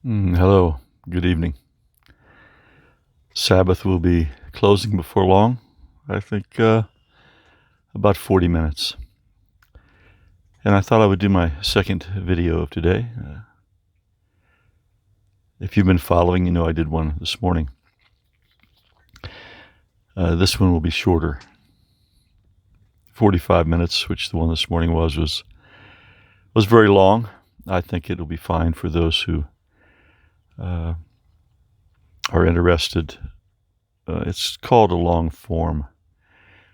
Hello, good evening. Sabbath will be closing before long. I think about 40 minutes. And I thought I would do my second video of today. If you've been following, you know I did one this morning. This one will be shorter. 45 minutes, which the one this morning was very long. I think it'll be fine for those who are interested. It's called a long form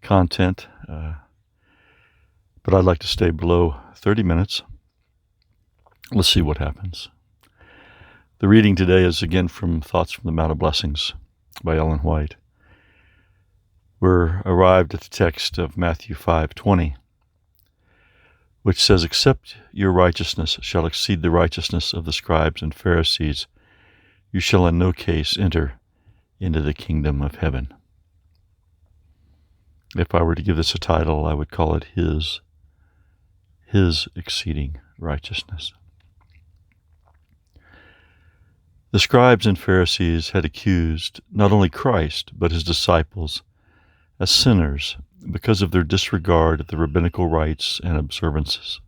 content, but I'd like to stay below 30 minutes. Let's see what happens. The reading today is again from Thoughts from the Mount of Blessings by Ellen White. We're arrived at the text of Matthew 5:20, which says, "Except your righteousness shall exceed the righteousness of the scribes and Pharisees, you shall in no case enter into the kingdom of heaven." If I were to give this a title, I would call it His exceeding righteousness. The scribes and Pharisees had accused not only Christ, but his disciples as sinners because of their disregard of the rabbinical rites and observances.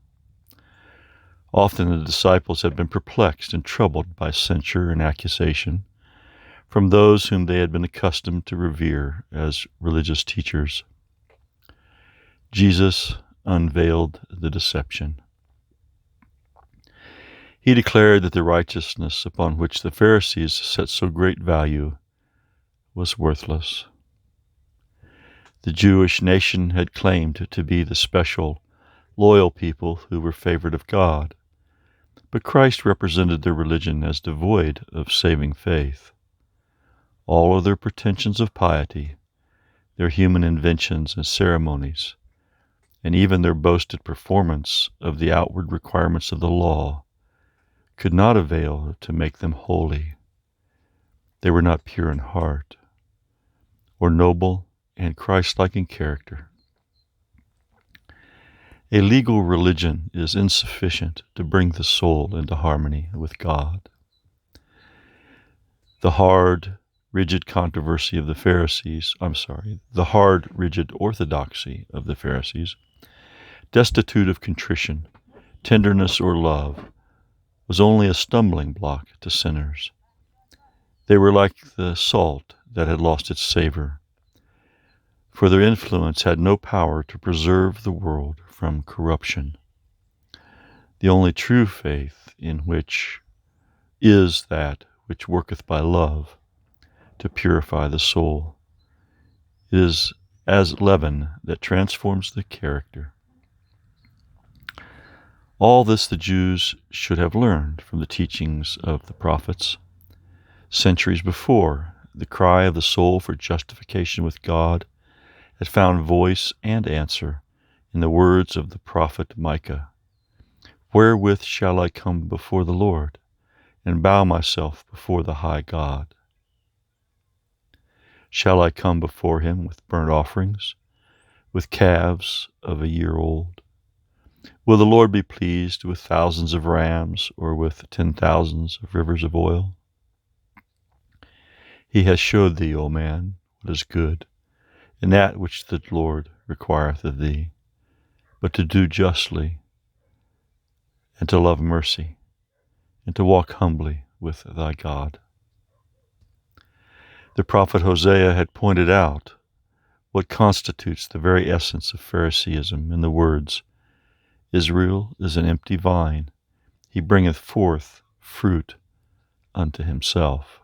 Often the disciples had been perplexed and troubled by censure and accusation from those whom they had been accustomed to revere as religious teachers. Jesus unveiled the deception. He declared that the righteousness upon which the Pharisees set so great value was worthless. The Jewish nation had claimed to be the special, loyal people who were favored of God, but Christ represented their religion as devoid of saving faith. All of their pretensions of piety, their human inventions and ceremonies, and even their boasted performance of the outward requirements of the law could not avail to make them holy. They were not pure in heart, or noble and Christ-like in character. A legal religion is insufficient to bring the soul into harmony with God. The hard, rigid orthodoxy of the Pharisees, destitute of contrition, tenderness, or love, was only a stumbling block to sinners. They were like the salt that had lost its savor, for their influence had no power to preserve the world from corruption. The only true faith in which is that which worketh by love to purify the soul. It is as leaven that transforms the character. All this the Jews should have learned from the teachings of the prophets. Centuries before, the cry of the soul for justification with God had found voice and answer in the words of the prophet Micah. "Wherewith shall I come before the Lord, and bow myself before the high God? Shall I come before him with burnt offerings, with calves of a year old? Will the Lord be pleased with thousands of rams, or with 10,000s of rivers of oil? He has showed thee, O man, what is good, and that which the Lord requireth of thee, but to do justly, and to love mercy, and to walk humbly with thy God." The prophet Hosea had pointed out what constitutes the very essence of Phariseeism in the words, "Israel is an empty vine, he bringeth forth fruit unto himself."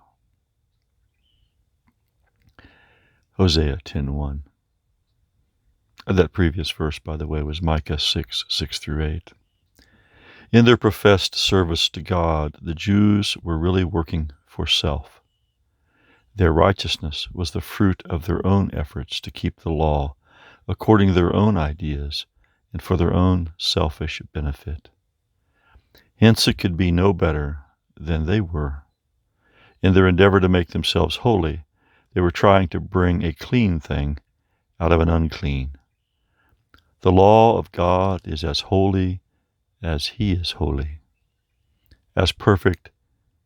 Hosea 10:1. That previous verse, by the way, was Micah 6:6-8. In their professed service to God, the Jews were really working for self. Their righteousness was the fruit of their own efforts to keep the law according to their own ideas and for their own selfish benefit. Hence it could be no better than they were. In their endeavor to make themselves holy, they were trying to bring a clean thing out of an unclean. The law of God is as holy as he is holy, as perfect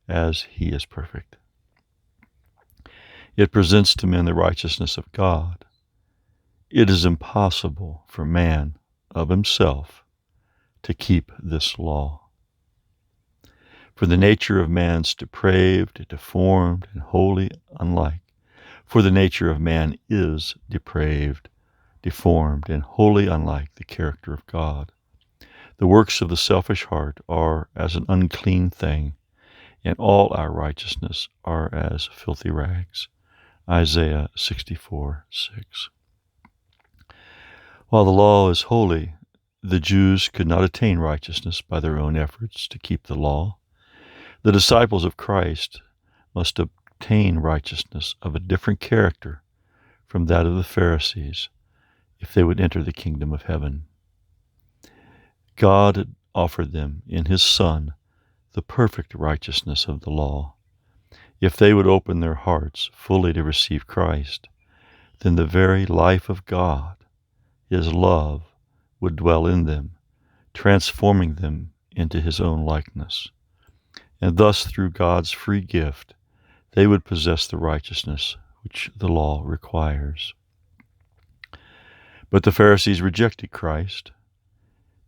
as he is perfect. It presents to men the righteousness of God. It is impossible for man of himself to keep this law. For the nature of man's depraved, deformed, and wholly unlike. For the nature of man is depraved, deformed, and wholly unlike the character of God. The works of the selfish heart are as an unclean thing, and all our righteousness are as filthy rags. Isaiah 64:6. While the law is holy, the Jews could not attain righteousness by their own efforts to keep the law. The disciples of Christ must obtain righteousness of a different character from that of the Pharisees if they would enter the kingdom of heaven. God had offered them in his Son the perfect righteousness of the law. If they would open their hearts fully to receive Christ, then the very life of God, his love, would dwell in them, transforming them into his own likeness. And thus, through God's free gift, they would possess the righteousness which the law requires. But the Pharisees rejected Christ,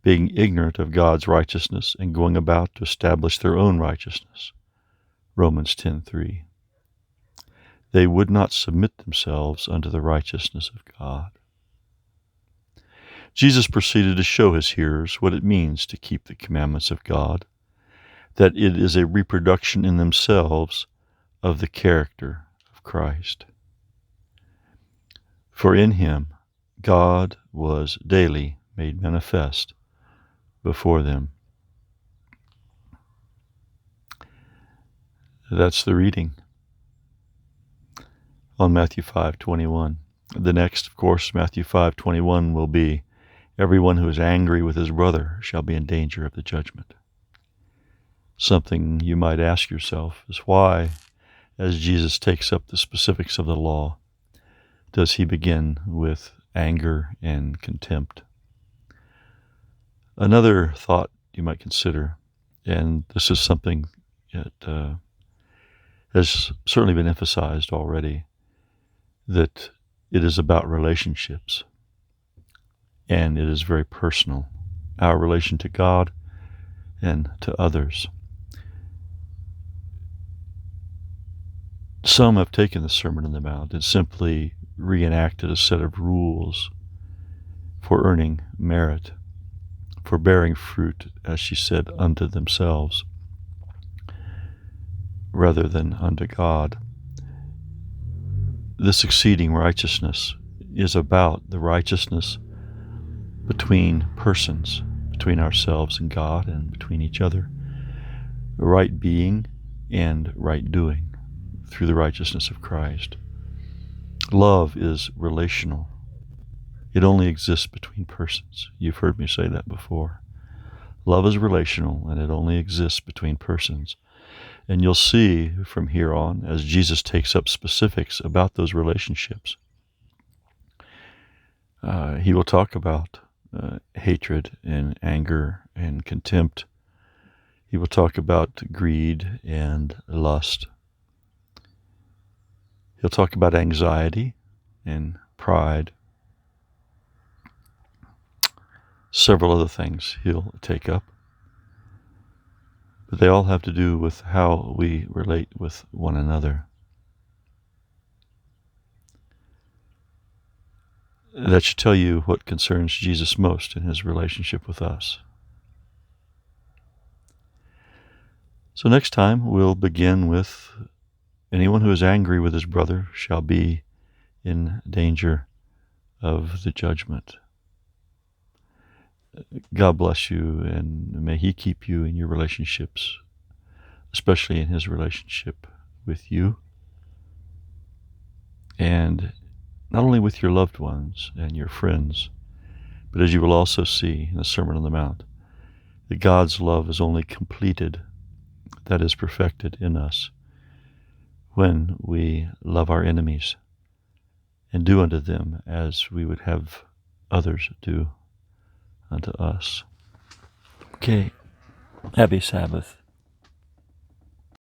being ignorant of God's righteousness and going about to establish their own righteousness. Romans 10:3. They would not submit themselves unto the righteousness of God. Jesus proceeded to show his hearers what it means to keep the commandments of God, that it is a reproduction in themselves of the character of Christ. For in him God was daily made manifest before them. That's the reading on Matthew 5:21. The next, of course, Matthew 5:21 will be, everyone who is angry with his brother shall be in danger of the judgment. Something you might ask yourself is why, as Jesus takes up the specifics of the law, does he begin with anger and contempt? Another thought you might consider, and this is something that has certainly been emphasized already, that it is about relationships, and it is very personal, our relation to God and to others. Some have taken the Sermon on the Mount and simply reenacted a set of rules for earning merit, for bearing fruit, as she said, unto themselves, rather than unto God. This exceeding righteousness is about the righteousness between persons, between ourselves and God and between each other, right being and right doing through the righteousness of Christ. Love is relational. It only exists between persons. You've heard me say that before. Love is relational, and it only exists between persons. And you'll see from here on, as Jesus takes up specifics about those relationships, he will talk about hatred and anger and contempt. He will talk about greed and lust. He'll talk about anxiety and pride. Several other things he'll take up. But they all have to do with how we relate with one another. That should tell you what concerns Jesus most in his relationship with us. So next time we'll begin with, anyone who is angry with his brother shall be in danger of the judgment. God bless you, and may he keep you in your relationships, especially in his relationship with you, and not only with your loved ones and your friends, but as you will also see in the Sermon on the Mount, that God's love is only completed, that is perfected in us, when we love our enemies and do unto them as we would have others do unto us. Okay, happy Sabbath.